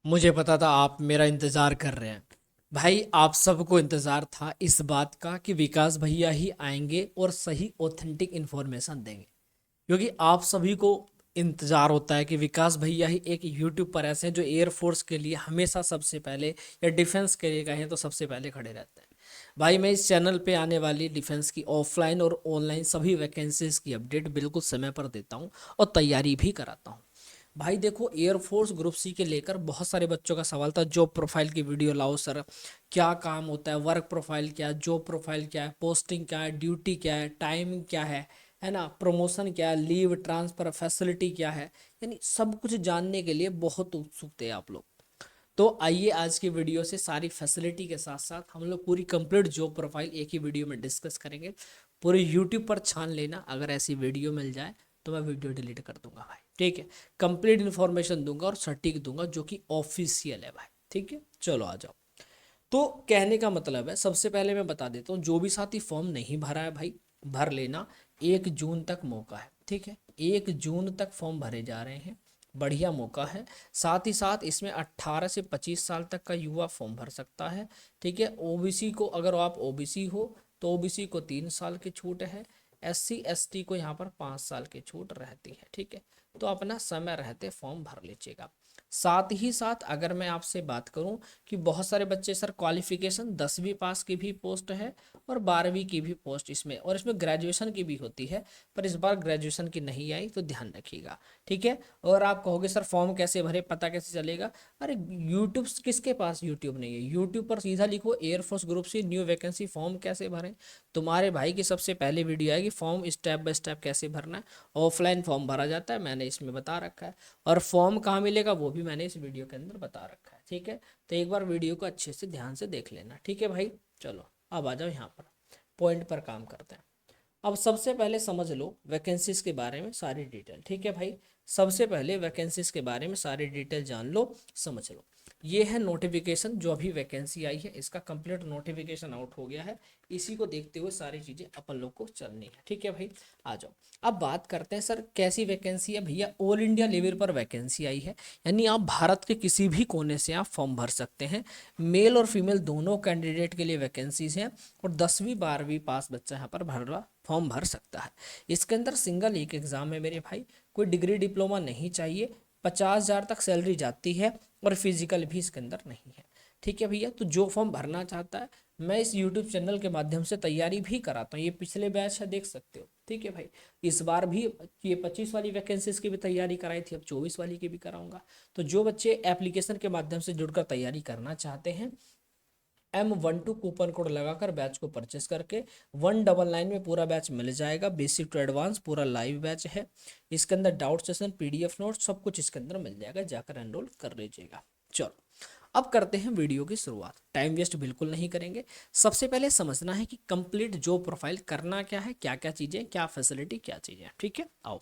मुझे पता था आप मेरा इंतज़ार कर रहे हैं। भाई आप सबको इंतज़ार था इस बात का कि विकास भैया ही आएंगे और सही ऑथेंटिक इन्फॉर्मेशन देंगे, क्योंकि आप सभी को इंतज़ार होता है कि विकास भैया ही एक यूट्यूब पर ऐसे हैं जो एयरफोर्स के लिए हमेशा सबसे पहले, या डिफेंस के लिए कहें तो सबसे पहले खड़े रहते हैं। भाई मैं इस चैनल पे आने वाली डिफेंस की ऑफलाइन और ऑनलाइन सभी वैकेंसीज की अपडेट बिल्कुल समय पर देता हूँ और तैयारी भी कराता हूँ। भाई देखो, एयरफोर्स ग्रुप सी के लेकर बहुत सारे बच्चों का सवाल था, जॉब प्रोफाइल की वीडियो लाओ सर, क्या काम होता है, वर्क प्रोफाइल क्या है, जॉब प्रोफाइल क्या है, पोस्टिंग क्या है, ड्यूटी क्या है, टाइमिंग क्या है ना, प्रमोशन क्या है, लीव ट्रांसफर फैसिलिटी क्या है। यानी सब कुछ जानने के लिए बहुत उत्सुक थे आप लोग। तो आइए आज की वीडियो से सारी फैसिलिटी के साथ साथ हम लोग पूरी कंप्लीट जॉब प्रोफाइल एक ही वीडियो में डिस्कस करेंगे। पूरे यूट्यूब पर छान लेना, अगर ऐसी वीडियो मिल जाए तो मैं वीडियो डिलीट कर दूंगा भाई, ठीक है। कंप्लीट इन्फॉर्मेशन दूंगा और सटीक दूंगा जो कि ऑफिशियल है भाई, ठीक है। चलो आ जाओ। तो कहने का मतलब है, सबसे पहले मैं बता देता हूँ, जो भी साथी फॉर्म नहीं भरा है भाई, भर लेना। 1 जून तक मौका है, ठीक है। 1 जून तक फॉर्म भरे जा रहे हैं, बढ़िया मौका है। साथ ही साथ इसमें 18 से 25 साल तक का युवा फॉर्म भर सकता है, ठीक है। ओबीसी को, अगर आप ओबीसी हो तो ओबीसी को 3 साल की छूट है। एससी एसटी को यहाँ पर 5 साल की छूट रहती है, ठीक है। तो अपना समय रहते फॉर्म भर लीजिएगा। साथ ही साथ अगर मैं आपसे बात करूं कि बहुत सारे बच्चे सर क्वालिफिकेशन 10वीं पास की भी पोस्ट है और 12वीं की भी पोस्ट इसमें, और इसमें ग्रेजुएशन की भी होती है, पर इस बार ग्रेजुएशन की नहीं आई तो ध्यान रखिएगा, ठीक है। और आप कहोगे सर फॉर्म कैसे भरे, पता कैसे चलेगा। अरे यूट्यूब, किसके पास यूट्यूब नहीं है, यूट्यूब पर सीधा लिखो एयरफोर्स ग्रुप से न्यू वैकेंसी फॉर्म कैसे भरें, तुम्हारे भाई की सबसे पहले वीडियो आएगी, फॉर्म स्टेप बाय स्टेप कैसे भरना है। ऑफलाइन फॉर्म भरा जाता है, मैंने इसमें बता रखा है, और फॉर्म कहाँ मिलेगा वो भी मैंने इस वीडियो के अंदर बता रखा है, ठीक है। तो एक बार वीडियो को अच्छे से ध्यान से देख लेना, ठीक है भाई। चलो अब आ जाओ यहाँ पर, पॉइंट पर काम करते हैं। अब सबसे पहले समझ लो वैकेंसीज के बारे में सारी डिटेल, ठीक है भाई। सबसे पहले वैकेंसीज के बारे में सारी डिटेल जान लो, समझ लो। ये है नोटिफिकेशन, जो अभी वैकेंसी आई है इसका कंप्लीट नोटिफिकेशन आउट हो गया है। इसी को देखते हुए सारी चीज़ें अपन लोग को चलनी है, ठीक है भाई। आ जाओ। अब बात करते हैं सर कैसी वैकेंसी है भैया। ऑल इंडिया लेवल पर वैकेंसी आई है, यानी आप भारत के किसी भी कोने से आप फॉर्म भर सकते हैं। मेल और फीमेल दोनों कैंडिडेट के लिए वैकेंसीज हैं, और 10वीं 12वीं पास बच्चा यहाँ पर फॉर्म भर सकता है। इसके अंदर सिंगल एक एग्ज़ाम है मेरे भाई, कोई डिग्री डिप्लोमा नहीं चाहिए। 50,000 तक सैलरी जाती है, और फिजिकल भी इसके अंदर नहीं है, ठीक है भैया। तो जो फॉर्म भरना चाहता है, मैं इस यूट्यूब चैनल के माध्यम से तैयारी भी कराता हूँ। ये पिछले बैच है, देख सकते हो, ठीक है भाई। इस बार भी ये 25 वाली वैकेंसीज की भी तैयारी कराई थी, अब 24 वाली की भी कराऊंगा। तो जो बच्चे एप्लीकेशन के माध्यम से जुड़कर तैयारी करना चाहते हैं, M12 कूपन कोड लगाकर बैच को परचेस करके 199 में पूरा बैच मिल जाएगा। बेसिक टू एडवांस पूरा लाइव बैच है। इसके अंदर डाउट सेशन, पीडीएफ नोट सब कुछ इसके अंदर मिल जाएगा, जाकर एनरोल कर लीजिएगा। चलो अब करते हैं वीडियो की शुरुआत, टाइम वेस्ट बिल्कुल नहीं करेंगे। सबसे पहले समझना है कि कंप्लीट जॉब प्रोफाइल करना क्या है, क्या क्या चीज़ें, क्या फैसिलिटी, क्या चीज़ें, ठीक है। आओ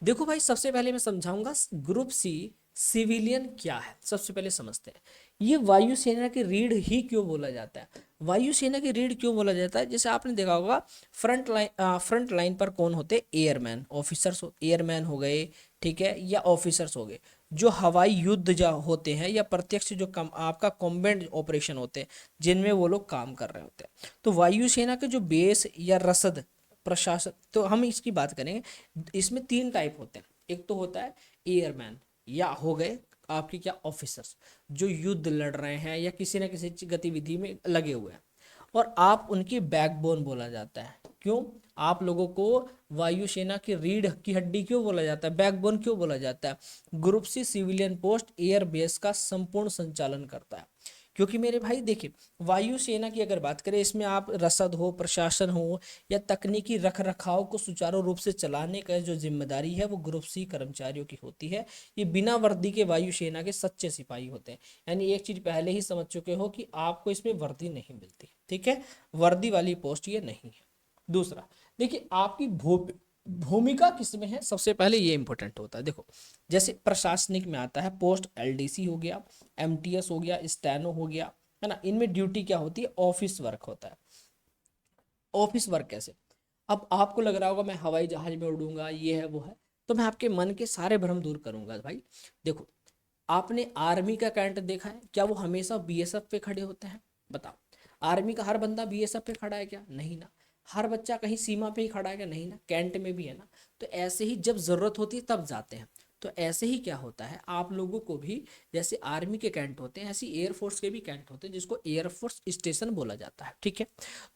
देखो भाई, सबसे पहले मैं समझाऊंगा ग्रुप सी सिविलियन क्या है, सबसे पहले समझते हैं। ये वायुसेना की रीढ़ ही क्यों बोला जाता है। वायुसेना की रीढ़ क्यों बोला जाता है, जैसे आपने देखा होगा फ्रंट लाइन पर कौन होते, एयरमैन ऑफिसर्स, एयरमैन हो गए, ठीक है, या ऑफिसर्स हो गए। जो हवाई युद्ध जो होते हैं, या प्रत्यक्ष जो आपका कॉम्बैट ऑपरेशन होते हैं, जिनमें वो लोग काम कर रहे होते हैं। तो वायुसेना के जो बेस या रसद प्रशासन, तो हम इसकी बात करेंगे। इसमें 3 टाइप होते हैं। एक तो होता है एयरमैन, या हो गए आपके क्या ऑफिसर्स, जो युद्ध लड़ रहे हैं या किसी न किसी गतिविधि में लगे हुए हैं, और आप उनकी बैकबोन बोला जाता है। क्यों आप लोगों को वायुसेना की रीढ़ की हड्डी क्यों बोला जाता है, बैकबोन क्यों बोला जाता है। Group C civilian post air base का संपूर्ण संचालन करता है। क्योंकि मेरे भाई देखिए, वायुसेना की अगर बात करें, इसमें आप रसद हो, प्रशासन हो, या तकनीकी रख रखाव को सुचारू रूप से चलाने का जो जिम्मेदारी है वो ग्रुप सी कर्मचारियों की होती है। ये बिना वर्दी के वायुसेना के सच्चे सिपाही होते हैं। यानी एक चीज पहले ही समझ चुके हो कि आपको इसमें वर्दी नहीं मिलती, ठीक है। वर्दी वाली पोस्ट ये नहीं है। दूसरा, देखिए आपकी भूमिका किसमें है, सबसे पहले ये इंपॉर्टेंट होता है। देखो जैसे प्रशासनिक में आता है पोस्ट, एलडीसी हो गया, एमटीएस हो गया, स्टेनो हो गया, है ना। इनमें ड्यूटी क्या होती है, ऑफिस वर्क होता है। ऑफिस वर्क कैसे, अब आपको लग रहा होगा मैं हवाई जहाज में उड़ूंगा, ये है वो है, तो मैं आपके मन के सारे भ्रम दूर करूंगा भाई। देखो आपने आर्मी का कैंट देखा है? क्या वो हमेशा बीएसएफ पे खड़े होते हैं? बताओ। आर्मी का हर बंदा बीएसएफ पे खड़ा है क्या? नहीं ना। हर बच्चा कहीं सीमा पे ही खड़ा है क्या? नहीं ना। कैंट में भी है ना। तो ऐसे ही जब जरूरत होती है तब जाते हैं। तो ऐसे ही क्या होता है, आप लोगों को भी जैसे आर्मी के कैंट होते हैं ऐसे एयरफोर्स के भी कैंट होते हैं, जिसको एयरफोर्स स्टेशन बोला जाता है। ठीक है।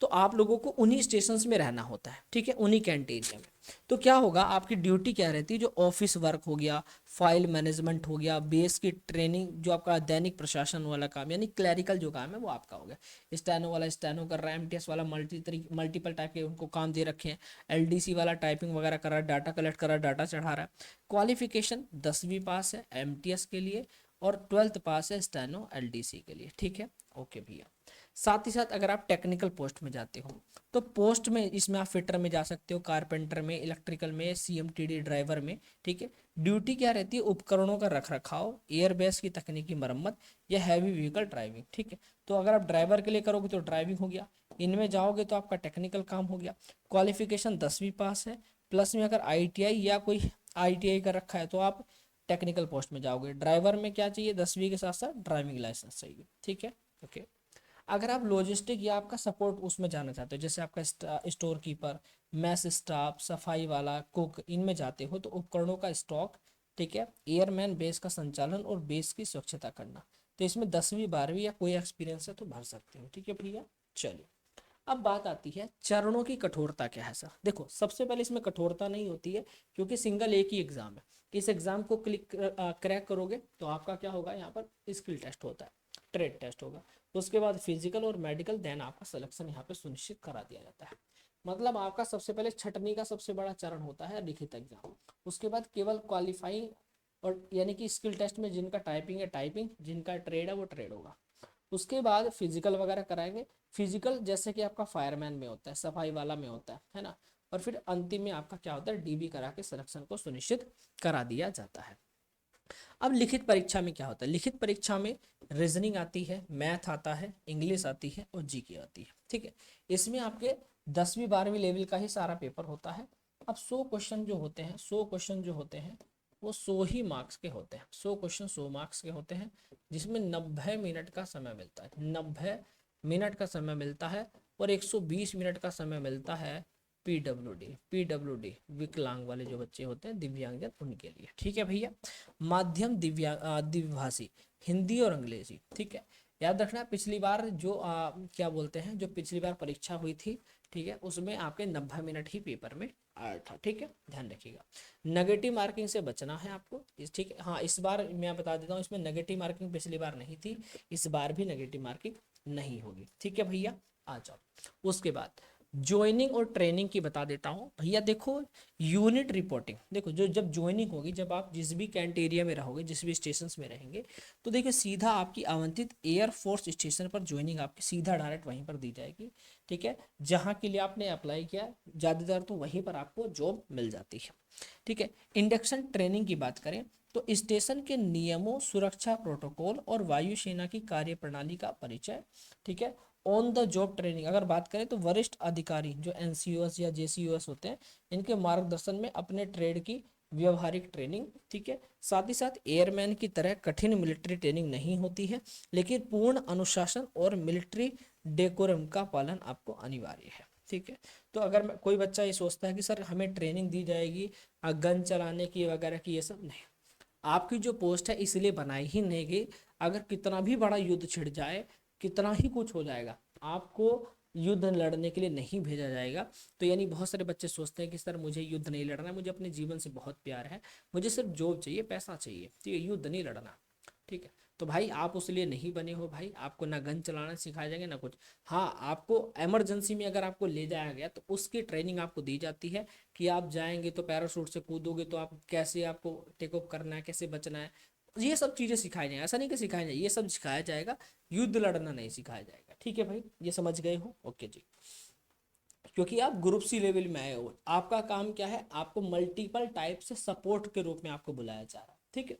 तो आप लोगों को उन्हीं स्टेशन में रहना होता है। ठीक है, उन्हीं कैंट एरिया में। तो क्या होगा, आपकी ड्यूटी क्या रहती है, जो ऑफिस वर्क हो गया, फाइल मैनेजमेंट हो गया, बेस की ट्रेनिंग, जो आपका दैनिक प्रशासन वाला काम यानी क्लैरिकल जो काम है वो आपका हो गया। स्टैनो वाला स्टैनो कर रहा है, एमटीएस वाला मल्टीपल टाइप के उनको काम दे रखे हैं, एलडीसी वाला टाइपिंग वगैरह कर रहा है, डाटा कलेक्ट कर रहा है, डाटा चढ़ा रहा है। क्वालिफिकेशन 10वीं पास है एमटीएस के लिए, और 12th पास है स्टैनो एलडीसी के लिए। ठीक है, ओके भैया। साथ ही साथ अगर आप टेक्निकल पोस्ट में जाते हो तो पोस्ट में इसमें आप फिटर में जा सकते हो, कारपेंटर में, इलेक्ट्रिकल में, सीएमटीडी ड्राइवर में। ठीक है। ड्यूटी क्या रहती है, उपकरणों का रख रखाव, एयरबेस की तकनीकी मरम्मत, या हैवी व्हीकल ड्राइविंग। ठीक है। तो अगर आप ड्राइवर के लिए करोगे तो ड्राइविंग हो गया, इनमें जाओगे तो आपका टेक्निकल काम हो गया। क्वालिफिकेशन 10वीं पास है, प्लस में अगर आईटीआई या कोई आईटीआई का रखा है तो आप टेक्निकल पोस्ट में जाओगे। ड्राइवर में क्या चाहिए, 10वीं के साथ साथ ड्राइविंग लाइसेंस चाहिए। ठीक है, ओके। अगर आप लॉजिस्टिक या आपका सपोर्ट उसमें जाना चाहते हो, जैसे आपका स्टोर कीपर, मैस स्टाफ, सफाई वाला, कुक, इनमें जाते हो तो उपकरणों का स्टॉक, ठीक है, एयरमैन बेस का संचालन और बेस की स्वच्छता करना। तो इसमें 10वीं 12वीं या कोई एक्सपीरियंस है तो भर सकते हो। ठीक है भैया, चलिए। अब बात आती है चरणों की कठोरता क्या है सर। देखो, सबसे पहले इसमें कठोरता नहीं होती है, क्योंकि सिंगल एक ही एग्जाम है। इस एग्जाम को क्रैक करोगे तो आपका क्या होगा, यहाँ पर स्किल टेस्ट होता है, ट्रेड टेस्ट होगा, उसके बाद फिजिकल और मेडिकल, देन आपका सिलेक्शन यहाँ पे सुनिश्चित करा दिया जाता है। मतलब आपका सबसे पहले छटनी का सबसे बड़ा चरण होता है लिखित एग्जाम, उसके बाद केवल क्वालिफाइंग, और यानी कि स्किल टेस्ट में जिनका टाइपिंग है टाइपिंग, जिनका ट्रेड है वो ट्रेड होगा। उसके बाद फिजिकल वगैरह कराएंगे। फिजिकल जैसे कि आपका फायरमैन में होता है, सफाई वाला में होता है ना। और फिर अंतिम में आपका क्या होता है, डीबी करा के सिलेक्शन को सुनिश्चित करा दिया जाता है। अब लिखित परीक्षा में क्या होता है, लिखित परीक्षा में रीजनिंग आती है, मैथ आता है, इंग्लिश आती है और जीके आती है। ठीक है। इसमें आपके 10वीं 12वीं लेवल का ही सारा पेपर होता है। अब 100 क्वेश्चन जो होते हैं, 100 क्वेश्चन जो होते हैं वो 100 ही मार्क्स के होते हैं। 100 क्वेश्चन 100 मार्क्स के होते हैं, जिसमें 90 मिनट का समय मिलता है, 90 मिनट का समय मिलता है। और 120 मिनट का समय मिलता है पीडब्ल्यूडी विकलांग वाले जो बच्चे होते हैं, दिव्यांगजन, उनके लिए। ठीक है भैया। माध्यम द्विभाषी, हिंदी और अंग्रेजी। ठीक है। याद रखना, पिछली बार जो क्या बोलते हैं, जो पिछली बार परीक्षा हुई थी, ठीक है, उसमें आपके 90 मिनट ही पेपर में आया था। ठीक है, ध्यान रखिएगा। नेगेटिव मार्किंग से बचना है आपको। ठीक है, हाँ, इस बार मैं बता देता हूँ, इसमें नेगेटिव मार्किंग पिछली बार नहीं थी, इस बार भी नेगेटिव मार्किंग नहीं होगी। ठीक है भैया, आ जाओ। उसके बाद ज्वाइनिंग और ट्रेनिंग की बता देता हूँ भैया। देखो, यूनिट रिपोर्टिंग, देखो जो जब ज्वाइनिंग होगी, जब आप जिस भी कैंट एरिया में रहोगे, जिस भी स्टेशन में रहेंगे, तो देखिए सीधा आपकी आवंटित एयरफोर्स स्टेशन पर ज्वाइनिंग आपकी सीधा डायरेक्ट वहीं पर दी जाएगी। ठीक है, जहाँ के लिए आपने अप्लाई किया, ज़्यादातर तो वहीं पर आपको जॉब मिल जाती है। ठीक है। इंडक्शन ट्रेनिंग की बात करें तो स्टेशन के नियमों, सुरक्षा प्रोटोकॉल और वायुसेना की कार्यप्रणाली का परिचय। ठीक है। ऑन द जॉब ट्रेनिंग अगर बात करें तो वरिष्ठ अधिकारी जो एनसीओएस या जेसीओएस होते हैं, इनके मार्गदर्शन में अपने ट्रेड की व्यवहारिक ट्रेनिंग। ठीक है। साथ ही साथ एयरमैन की तरह कठिन मिलिट्री ट्रेनिंग नहीं होती है, लेकिन पूर्ण अनुशासन और मिलिट्री डेकोरम का पालन आपको अनिवार्य है। ठीक है। तो अगर कोई बच्चा ये सोचता है कि सर हमें ट्रेनिंग दी जाएगी गन चलाने की वगैरह की, ये सब नहीं। आपकी जो पोस्ट है इसलिए बनाई ही नहीं गई, अगर कितना भी बड़ा युद्ध छिड़ जाए, कितना ही कुछ हो जाएगा, आपको युद्ध लड़ने के लिए नहीं भेजा जाएगा। तो यानी बहुत सारे बच्चे सोचते हैं कि सर मुझे युद्ध नहीं लड़ना है, मुझे अपने जीवन से बहुत प्यार है, मुझे सिर्फ जॉब चाहिए, पैसा चाहिए, ठीक है, युद्ध नहीं लड़ना। ठीक है। तो भाई आप उस लिए नहीं बने हो भाई, आपको ना गन चलाना सिखाया जाएगा ना कुछ। हाँ, आपको इमरजेंसी में अगर आपको ले जाया गया तो उसकी ट्रेनिंग आपको दी जाती है, कि आप जाएंगे तो पैराशूट से कूदोगे तो आप कैसे, आपको टेक ऑफ करना है, कैसे बचना है, ये सब चीज़ें सिखाई जाएंगी। ऐसा नहीं कि सिखाया जाए, ये सब सिखाया जाएगा, युद्ध लड़ना नहीं सिखाया जाएगा। ठीक है भाई, ये समझ गए हो, ओके जी। क्योंकि आप ग्रुप सी लेवल में आए हो, आपका काम क्या है, आपको मल्टीपल टाइप से सपोर्ट के रूप में आपको बुलाया जा रहा है। ठीक है।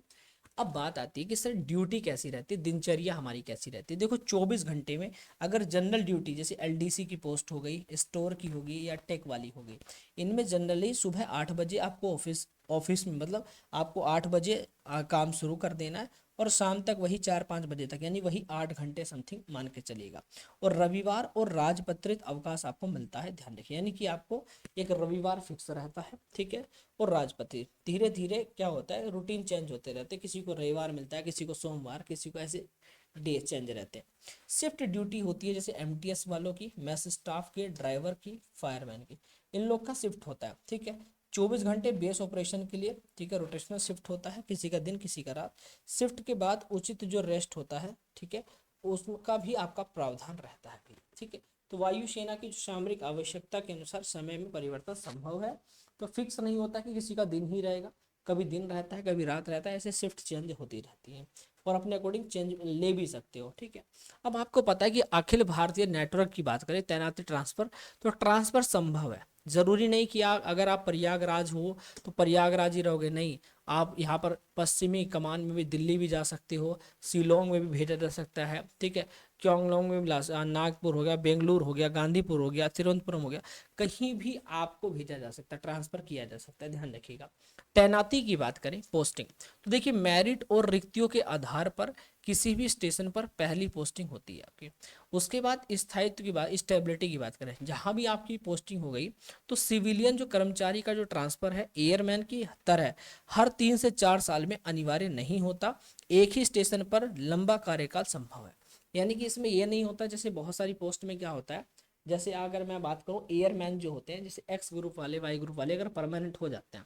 अब बात आती है कि सर ड्यूटी कैसी रहती है, दिनचर्या हमारी कैसी रहती है। देखो 24 घंटे में अगर जनरल ड्यूटी जैसे एलडीसी की पोस्ट हो गई, स्टोर की होगी या टेक वाली हो गई, इनमें जनरली सुबह 8 बजे आपको ऑफिस ऑफिस में, मतलब आपको 8 बजे काम शुरू कर देना है, और शाम तक वही 4-5 बजे तक, यानी वही 8 घंटे समथिंग मान के चलिएगा। और रविवार और राजपत्रित अवकाश आपको मिलता है, ध्यान रखिए, यानी कि आपको एक रविवार फिक्स रहता है, ठीक है, और राजपत्रित धीरे धीरे क्या होता है, रूटीन चेंज होते रहते हैं, किसी को रविवार मिलता है, किसी को सोमवार, किसी को ऐसे डे चेंज रहते हैं। शिफ्ट ड्यूटी होती है जैसे एमटीएस वालों की, मैस स्टाफ के, ड्राइवर की, फायरमैन की, इन लोग का शिफ्ट होता है, ठीक है, 24 घंटे बेस ऑपरेशन के लिए, ठीक है, रोटेशनल शिफ्ट होता है, किसी का दिन किसी का रात। शिफ्ट के बाद उचित जो रेस्ट होता है, ठीक है, उसका भी आपका प्रावधान रहता है, ठीक है। तो वायुसेना की जो सामरिक आवश्यकता के अनुसार समय में परिवर्तन संभव है, तो फिक्स नहीं होता कि किसी का दिन ही रहेगा, कभी दिन रहता है, कभी रात रहता है, ऐसे शिफ्ट चेंज होती रहती है, और अपने अकॉर्डिंग चेंज ले भी सकते हो, ठीक है। अब आपको पता है कि अखिल भारतीय नेटवर्क की बात करें, तैनाती ट्रांसफर, तो ट्रांसफर संभव है, जरूरी नहीं कि आप अगर आप प्रयागराज हो तो प्रयागराज ही रहोगे, नहीं, आप यहाँ पर पश्चिमी कमान में भी दिल्ली भी जा सकते हो, शिलोंग में भी भेजा जा सकता है, ठीक है, क्योंगलोंग में भी नागपुर हो गया, बेंगलुरु हो गया, गांधीपुर हो गया, तिरुवनंतपुरम हो गया, कहीं भी आपको भेजा जा सकता है, ट्रांसफर किया जा सकता है, ध्यान रखिएगा। तैनाती की बात करें, पोस्टिंग, तो देखिए मेरिट और रिक्तियों के आधार पर किसी भी स्टेशन पर पहली पोस्टिंग होती है आपकी। उसके बाद स्थायित्व की बात, स्टेबिलिटी की बात करें, जहां भी आपकी पोस्टिंग हो गई तो सिविलियन जो कर्मचारी का जो ट्रांसफर है एयरमैन की तरह हर 3 से 4 साल में अनिवार्य नहीं होता, एक ही स्टेशन पर लंबा कार्यकाल संभव है। यानी कि इसमें यह नहीं होता, जैसे बहुत सारी पोस्ट में क्या होता है, जैसे अगर मैं बात करूं एयरमैन जो होते हैं, जैसे एक्स ग्रुप वाले, वाई ग्रुप वाले अगर परमानेंट हो जाते हैं,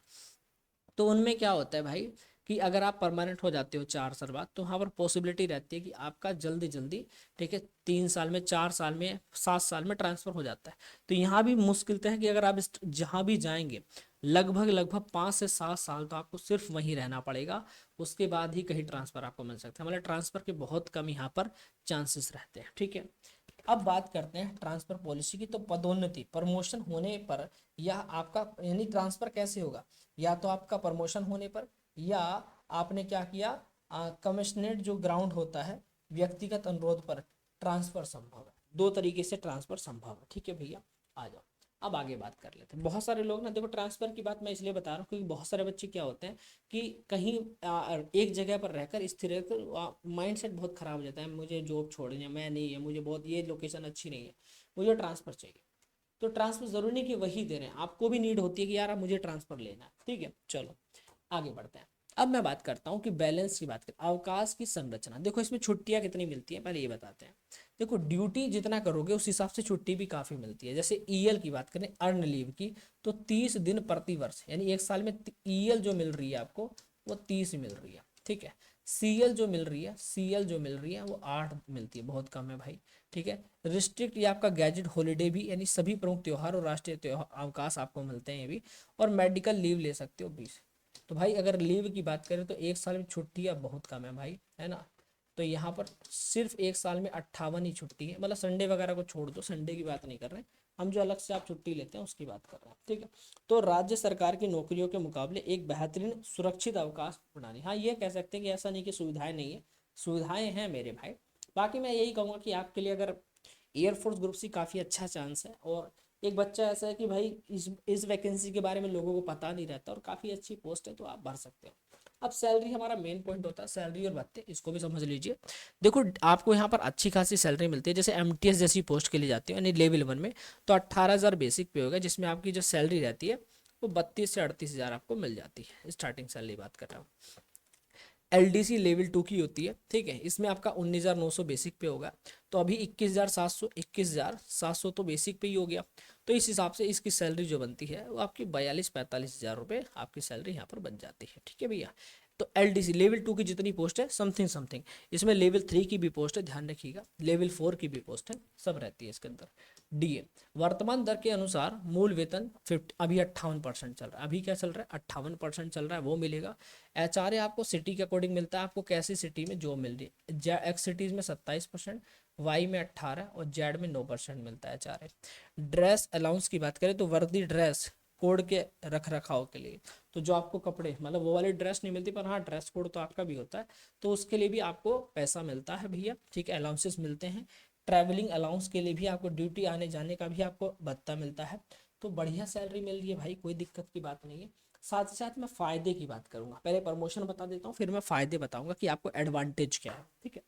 तो उनमें क्या होता है भाई कि अगर आप परमानेंट हो जाते हो 4 साल बाद, तो वहाँ पर पॉसिबिलिटी रहती है कि आपका जल्दी जल्दी, ठीक है, 3 साल में, 4 साल में, 7 साल में ट्रांसफर हो जाता है। तो यहाँ भी मुश्किल है कि अगर आप जहाँ भी जाएंगे लगभग लगभग 5 से 7 साल तो आपको सिर्फ वहीं रहना पड़ेगा, उसके बाद ही कहीं ट्रांसफर आपको मिल सकता है, मतलब ट्रांसफर के बहुत कम यहाँ पर चांसेस रहते हैं, ठीक है। अब बात करते हैं ट्रांसफर पॉलिसी की, तो पदोन्नति, प्रमोशन होने पर, या आपका यानी ट्रांसफर कैसे होगा, या तो आपका प्रमोशन होने पर, या आपने क्या किया, कमिश्नरेट जो ग्राउंड होता है, व्यक्तिगत अनुरोध पर ट्रांसफर संभव है, 2 तरीके से ट्रांसफर संभव है, ठीक है भैया। आ जाओ, अब आगे बात कर लेते हैं। बहुत सारे लोग ना, देखो ट्रांसफर की बात मैं इसलिए बता रहा हूँ क्योंकि बहुत सारे बच्चे क्या होते हैं कि कहीं एक जगह पर रहकर स्थिर रहकर माइंड सेट बहुत खराब हो जाता है, मुझे जॉब छोड़नी है, मैं नहीं है, मुझे बहुत ये लोकेशन अच्छी नहीं है, मुझे ट्रांसफर चाहिए। तो ट्रांसफर जरूरी नहीं कि वही दे रहे हैं, आपको भी नीड होती है कि यार अब मुझे ट्रांसफर लेना है, ठीक है। चलो आगे बढ़ते हैं। अब मैं बात करता हूँ कि बैलेंस की बात करें, अवकाश की संरचना, देखो इसमें छुट्टियां कितनी मिलती हैं पहले ये बताते हैं। देखो ड्यूटी जितना करोगे उस हिसाब से छुट्टी भी काफ़ी मिलती है। जैसे ईएल की बात करें, अर्न लीव की, तो 30 दिन प्रति वर्ष, यानी एक साल में ईएल जो मिल रही है आपको वो 30 मिल रही है, ठीक है। सीएल जो मिल रही है, सीएल जो मिल रही है वो 8 मिलती है, बहुत कम है भाई, ठीक है। रिस्ट्रिक्ट ये आपका गैजेट हॉलीडे भी, यानी सभी प्रमुख त्यौहार और राष्ट्रीय त्योहार अवकाश आपको मिलते हैं ये भी, और मेडिकल लीव ले सकते हो 20। तो भाई अगर लीव की बात करें तो एक साल में छुट्टियाँ बहुत कम है भाई, है ना। तो यहाँ पर सिर्फ एक साल में 58 ही छुट्टी है, मतलब संडे वगैरह को छोड़ दो, संडे की बात नहीं कर रहे, हम जो अलग से आप छुट्टी लेते हैं उसकी बात कर रहे हैं, ठीक है। तो राज्य सरकार की नौकरियों के मुकाबले एक बेहतरीन सुरक्षित अवकाश प्रणाली, हाँ ये कह सकते हैं कि ऐसा नहीं कि सुविधाएं नहीं है, सुविधाएं हैं मेरे भाई। बाकी मैं यही कहूँगा कि आपके लिए अगर एयरफोर्स ग्रुप से काफ़ी अच्छा चांस है, और एक बच्चा ऐसा है कि भाई इस वैकेंसी के बारे में लोगों को पता नहीं रहता, और काफ़ी अच्छी पोस्ट है तो आप भर सकते हो। अब सैलरी हमारा मेन पॉइंट होता है, सैलरी और भत्ते, इसको भी समझ लीजिए। देखो आपको यहाँ पर अच्छी खासी सैलरी मिलती है, जैसे एमटीएस जैसी पोस्ट के लिए जाती है यानी लेवल 1 में, तो 18,000 बेसिक पे होगा, जिसमें आपकी जो सैलरी रहती है वो 32 से 38 हज़ार आपको मिल जाती है, स्टार्टिंग सैलरी बात कर रहा हूँ। एलडीसी लेवल 2 की होती है, ठीक है, इसमें आपका 19,900 बेसिक पे होगा, तो अभी 21,700 तो बेसिक पे ही हो गया। तो इस हिसाब से इसकी सैलरी जो बनती है वो आपकी 42-45 हज़ार रुपये आपकी सैलरी यहाँ पर बन जाती है, ठीक है भैया। तो एलडीसी लेवल 2 की जितनी पोस्ट है समथिंग समथिंग, इसमें लेवल 3 की भी पोस्ट है, ध्यान रखिएगा, लेवल 4 की भी पोस्ट है, सब रहती है इसके अंदर। डीए वर्तमान दर के अनुसार मूल वेतन 50, अभी 58% चल रहा है, अभी क्या चल रहा है 58% चल रहा है, वो मिलेगा। एचआरए आपको सिटी के अकॉर्डिंग मिलता है, आपको कैसी सिटी में जॉब मिल रही है, एक्स सिटीज़ में 27%, वाई में 18 और जेड में 9% मिलता है एचआरए। ड्रेस अलाउंस की बात करें तो वर्दी ड्रेस कोड के रख रखाव के लिए, तो जो आपको कपड़े मतलब वो वाली ड्रेस नहीं मिलती, पर हाँ ड्रेस कोड तो आपका भी होता है, तो उसके लिए भी आपको पैसा मिलता है भैया, ठीक है, अलाउंसेस मिलते हैं। ट्रैवलिंग अलाउंस के लिए भी आपको ड्यूटी आने जाने का भी आपको भत्ता मिलता है। तो बढ़िया सैलरी मिल रही है भाई, कोई दिक्कत की बात नहीं है। साथ ही साथ मैं फ़ायदे की बात करूंगा, पहले प्रमोशन बता देता हूँ, फिर मैं फ़ायदे बताऊंगा कि आपको एडवांटेज क्या है, ठीक है।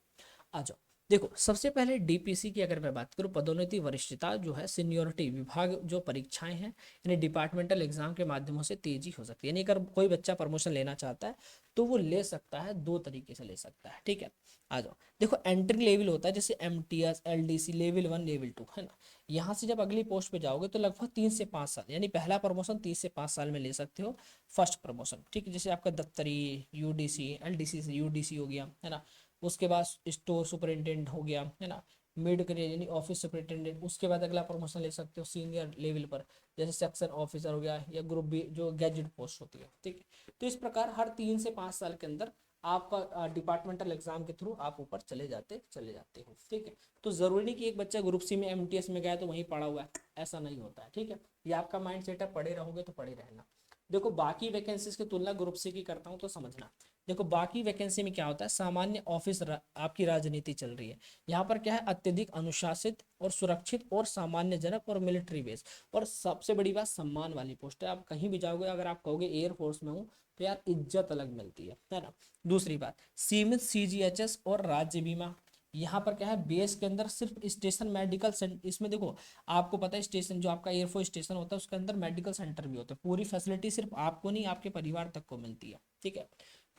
आ जाओ। देखो सबसे पहले डीपीसी की अगर मैं बात करूं, पदोन्नति वरिष्ठता जो है, सीनियोरिटी विभाग जो परीक्षाएं हैं यानी डिपार्टमेंटल एग्जाम के माध्यमों से तेजी हो सकती है। यानी अगर कोई बच्चा प्रमोशन लेना चाहता है तो वो ले सकता है, दो तरीके से ले सकता है, ठीक है। आ जाओ। देखो एंट्री लेवल होता है जैसे एमटीएस, एलडीसी, लेवल 1, लेवल 2, है ना। यहाँ से जब अगली पोस्ट पे जाओगे तो लगभग 3 से 5 साल, यानी पहला प्रमोशन 3 से 5 साल में ले सकते हो, फर्स्ट प्रमोशन, ठीक है। जैसे आपका दफ्तरी, यूडीसी, एलडीसी से यूडीसी हो गया, है ना। उसके बाद स्टोर सुपरिटेंडेंट हो गया, है ना। मिड करियर यानी ऑफिस सुपरिटेंडेंट, उसके बाद अगला प्रमोशन ले सकते हो सीनियर लेवल पर, जैसे सेक्शन ऑफिसर हो गया या ग्रुप बी जो गैजेट पोस्ट होती है, ठीक है। तो इस प्रकार हर 3 से 5 साल के अंदर आपका डिपार्टमेंटल एग्जाम के थ्रू आप ऊपर चले जाते हो, ठीक है। तो जरूरी नहीं कि एक बच्चा ग्रुप सी में एमटीएस में गया तो वहीं पड़ा हुआ है, ऐसा नहीं होता है, ठीक है। ये आपका माइंड सेट है, पढ़े रहोगे तो पढ़े रहना। देखो बाकी वैकेंसीज की तुलना ग्रुप सी की करता हूँ तो समझना। देखो बाकी वैकेंसी में क्या होता है, सामान्य ऑफिस आपकी राजनीति चल रही है। यहाँ पर क्या है, अत्यधिक अनुशासित और सुरक्षित और सामान्य जनक और मिलिट्री बेस, और सबसे बड़ी बात सम्मान वाली पोस्ट है। आप कहीं भी जाओगे, अगर आप कहोगे एयरफोर्स में हूँ तो यार इज्जत अलग मिलती है ना। दूसरी बात, सीमित सीजीएचएस और राज्य बीमा। यहाँ पर क्या है, बेस के अंदर सिर्फ स्टेशन मेडिकल सेंटर, इसमें देखो आपको पता है स्टेशन जो आपका एयरफोर्स स्टेशन होता है उसके अंदर मेडिकल सेंटर भी होता है, पूरी फैसिलिटी सिर्फ आपको नहीं आपके परिवार तक को मिलती है, ठीक है।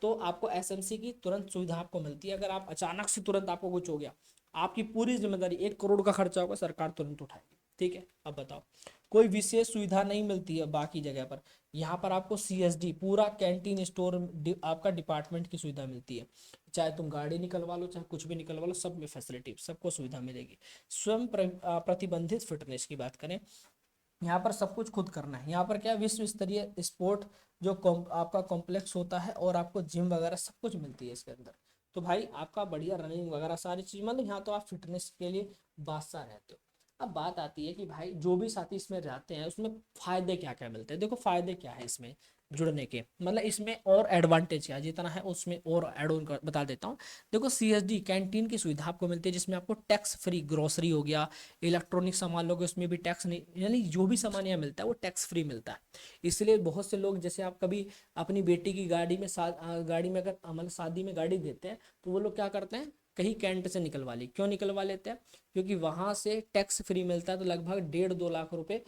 तो आपको एसएमसी की तुरंत सुविधा आपको मिलती है। अगर आप अचानक से तुरंत आपको कुछ हो गया, आपकी पूरी जिम्मेदारी, 1 करोड़ का खर्चा होगा, सरकार तुरंत उठाएगी, ठीक है। अब बताओ, कोई विशेष सुविधा नहीं मिलती है बाकी जगह पर। यहाँ पर आपको सीएसडी पूरा कैंटीन स्टोर आपका डिपार्टमेंट की सुविधा मिलती है। चाहे तुम गाड़ी निकलवा लो, चाहे कुछ भी निकलवा लो, सब में फैसिलिटी, सबको सुविधा मिलेगी। स्वयं प्रतिबंधित फिटनेस की बात करें, यहाँ पर सब कुछ खुद करना है। यहाँ पर क्या विश्व स्तरीय स्पोर्ट जो आपका कॉम्प्लेक्स होता है, और आपको जिम वगैरह सब कुछ मिलती है इसके अंदर। तो भाई आपका बढ़िया रनिंग वगैरह सारी चीज, मतलब यहाँ तो आप फिटनेस के लिए बादशाह रहते हो। अब बात आती है कि भाई जो भी साथी इसमें रहते हैं उसमें फायदे क्या क्या मिलते हैं। देखो फायदे क्या है इसमें जुड़ने के, मतलब इसमें और एडवांटेज क्या है, जितना है उसमें और एड ऑन बता देता हूँ। देखो सीएसडी कैंटीन की सुविधा आपको मिलती है, जिसमें आपको टैक्स फ्री ग्रोसरी हो गया, इलेक्ट्रॉनिक सामान लोगे उसमें भी टैक्स नहीं, यानी जो भी सामान यहाँ मिलता है वो टैक्स फ्री मिलता है। इसलिए बहुत से लोग, जैसे आप कभी अपनी बेटी की गाड़ी में गाड़ी में अगर मतलब शादी में गाड़ी देते हैं तो वो लोग क्या करते हैं, कहीं कैंट से निकलवा ली, क्यों निकलवा लेते हैं, क्योंकि वहां से टैक्स फ्री मिलता है, तो लगभग 1.5-2 लाख रुपए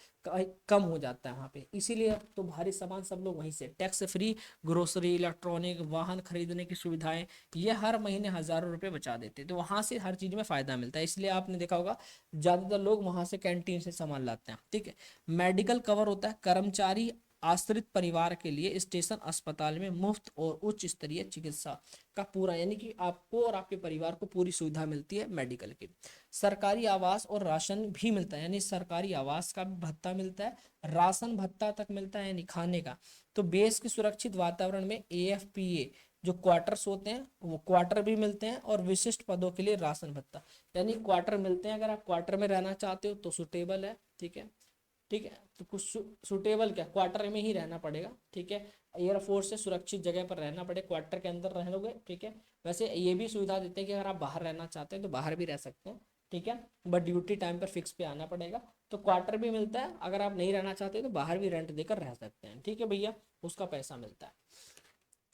कम हो जाता है वहाँ पे। इसीलिए तो भारी सामान सब लोग वहीं से टैक्स फ्री, ग्रोसरी, इलेक्ट्रॉनिक, वाहन खरीदने की सुविधाएं, ये हर महीने हजारों रुपए बचा देते हैं। तो वहां से हर चीज में फायदा मिलता है, इसलिए आपने देखा होगा ज्यादातर लोग वहां से कैंटीन से सामान लाते हैं, ठीक है। मेडिकल कवर होता है, कर्मचारी आश्रित परिवार के लिए स्टेशन अस्पताल में मुफ्त और उच्च स्तरीय चिकित्सा का पूरा, यानी कि आपको और आपके परिवार को पूरी सुविधा मिलती है मेडिकल की। सरकारी आवास और राशन भी मिलता है, यानी सरकारी आवास का भी भत्ता मिलता है, राशन भत्ता तक मिलता है यानी खाने का। तो बेस के सुरक्षित वातावरण में एएफपीए जो क्वार्टर्स होते हैं वो क्वार्टर भी मिलते हैं, और विशिष्ट पदों के लिए राशन भत्ता, यानी क्वार्टर मिलते हैं। अगर आप क्वार्टर में रहना चाहते हो तो सुटेबल है, ठीक है। ठीक है, तो कुछ सुटेबल क्या, क्वार्टर में ही रहना पड़ेगा, ठीक है। एयरफोर्स से सुरक्षित जगह पर रहना पड़े, क्वार्टर के अंदर रह लोगे, ठीक है। वैसे ये भी सुविधा देते हैं कि अगर आप बाहर रहना चाहते हैं तो बाहर भी रह सकते हैं, ठीक है। बट ड्यूटी टाइम पर फिक्स पे आना पड़ेगा। तो क्वार्टर भी मिलता है, अगर आप नहीं रहना चाहते तो बाहर भी रेंट देकर रह सकते हैं, ठीक है भैया, उसका पैसा मिलता है।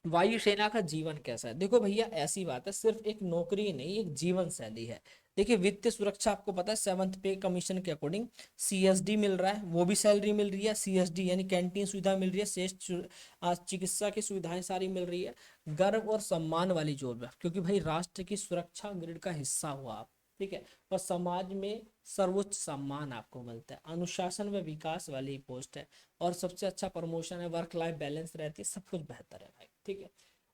वायुसेना का जीवन कैसा है, देखो भैया ऐसी बात है, सिर्फ एक नौकरी नहीं, एक जीवन शैली है। देखिए वित्तीय सुरक्षा आपको पता है, 7th पे कमीशन के अकॉर्डिंग सीएसडी मिल रहा है, वो भी सैलरी मिल रही है, सीएसडी यानी कैंटीन सुविधा मिल रही है, श्रेष्ठ चिकित्सा की सुविधाएं सारी मिल रही है। गर्व और सम्मान वाली जॉब है, क्योंकि भाई राष्ट्र की सुरक्षा ग्रिड का हिस्सा हुआ आप, ठीक है। और समाज में सर्वोच्च सम्मान आपको मिलता है, अनुशासन व विकास वाली पोस्ट है, और सबसे अच्छा प्रमोशन है, वर्क लाइफ बैलेंस रहती है, सब कुछ बेहतर है भाई, ठीक है।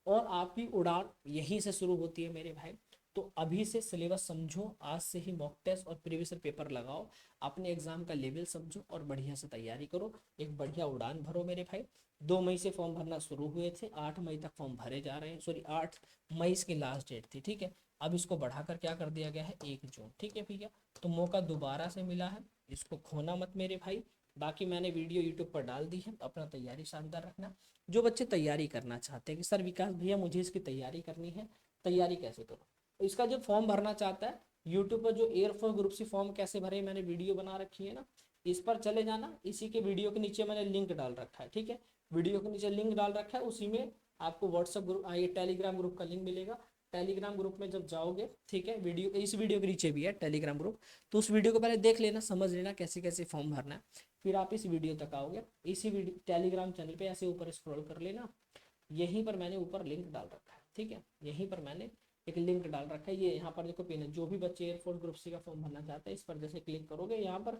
और आपकी उड़ान यहीं से शुरू होती है मेरे भाई। तो अभी से सिलेबस समझो, आज से ही मॉक टेस्ट और प्रीवियस पेपर लगाओ, अपने एग्जाम का लेवल समझो और बढ़िया से तैयारी करो, एक बढ़िया उड़ान भरो मेरे भाई। 2 मई से फॉर्म भरना शुरू हुए थे, 8 मई तक फॉर्म भरे जा रहे हैं, सॉरी 8 मई की लास्ट डेट थी, ठीक है। अब इसको बढ़ाकर क्या कर दिया गया है, 1 जून, ठीक है भैया। तो मौका दोबारा से मिला है, इसको खोना मत मेरे भाई। बाकी मैंने वीडियो यूट्यूब पर डाल दी है, अपना तैयारी शानदार रखना। जो बच्चे तैयारी करना चाहते हैं कि सर विकास भैया मुझे इसकी तैयारी करनी है, तैयारी कैसे करो, तो इसका जो फॉर्म भरना चाहता है यूट्यूब पर, जो एयरफोर्स ग्रुप सी फॉर्म कैसे भरे मैंने वीडियो बना रखी है ना, इस पर चले जाना, इसी के वीडियो के नीचे मैंने लिंक डाल रखा है, ठीक है, वीडियो के नीचे लिंक डाल रखा है, उसी में आपको व्हाट्सएप ग्रुप, ये टेलीग्राम ग्रुप का लिंक मिलेगा। टेलीग्राम ग्रुप में जब जाओगे, ठीक है, वीडियो इस वीडियो के नीचे भी है टेलीग्राम ग्रुप, तो उस वीडियो को पहले देख लेना, समझ लेना कैसे कैसे फॉर्म भरना है, फिर आप इस वीडियो तक आओगे। इसी वीडियो टेलीग्राम चैनल पे ऐसे ऊपर स्क्रॉल कर लेना, यहीं पर मैंने ऊपर लिंक डाल रखा है, ठीक है, यहीं पर मैंने एक लिंक डाल रखा है, ये यहाँ पर देखो पिन है, जो भी बच्चे एयरफोर्स ग्रुप सी का फॉर्म भरना चाहते हैं, इस पर जैसे क्लिक करोगे यहाँ पर,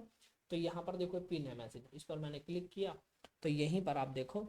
तो यहाँ पर देखो पिन है मैसेज, इस पर मैंने क्लिक किया, तो यहीं पर आप देखो,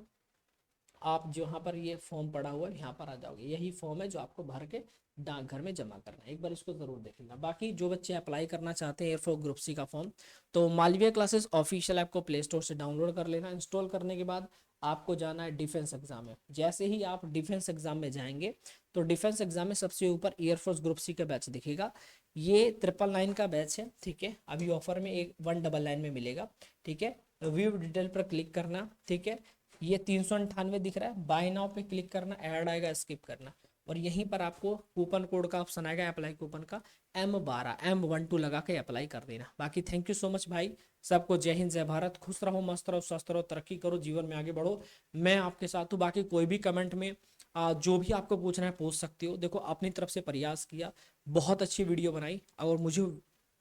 आप जो यहाँ पर ये फॉर्म पड़ा हुआ है यहाँ पर आ जाओगे, यही फॉर्म है जो आपको भर के डाकघर में जमा करना है, एक बार इसको जरूर देख लेना। बाकी जो बच्चे अप्लाई करना चाहते हैं एयरफोर्स ग्रुप सी का फॉर्म, तो मालवीय क्लासेस ऑफिशियल ऐप को प्ले स्टोर से डाउनलोड कर लेना। इंस्टॉल करने के बाद आपको जाना है डिफेंस एग्जाम में। जैसे ही आप डिफेंस एग्जाम में जाएंगे, तो डिफेंस एग्जाम में सबसे ऊपर एयरफोर्स ग्रुप सी का बैच दिखेगा, ये 999 का बैच है, ठीक है, अभी ऑफर में एक 199 में मिलेगा, ठीक है। व्यू डिटेल पर क्लिक करना, ठीक है, ये 398 दिख रहा है, बाय नाउ पे क्लिक करना, ऐड आएगा स्किप करना, और यहीं पर आपको कूपन कोड का ऑप्शन आएगा, अप्लाई कूपन का, M12 लगा के अप्लाई कर देना। बाकी थैंक यू सो मच भाई, सबको जय हिंद जय भारत, खुश रहो, मस्त रहो, स्वस्थ रहो, तरक्की करो, जीवन में आगे बढ़ो, मैं आपके साथ हूँ। बाकी कोई भी कमेंट में जो भी आपको पूछना है पूछ सकते हो। देखो अपनी तरफ से प्रयास किया, बहुत अच्छी वीडियो बनाई, और मुझे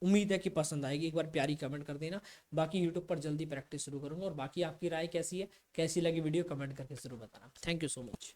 उम्मीद है कि पसंद आएगी, एक बार प्यारी कमेंट कर देना। बाकी यूट्यूब पर जल्दी प्रैक्टिस शुरू करूँगा, और बाकी आपकी राय कैसी है, कैसी लगी वीडियो, कमेंट करके जरूर बताना। Thank you so much.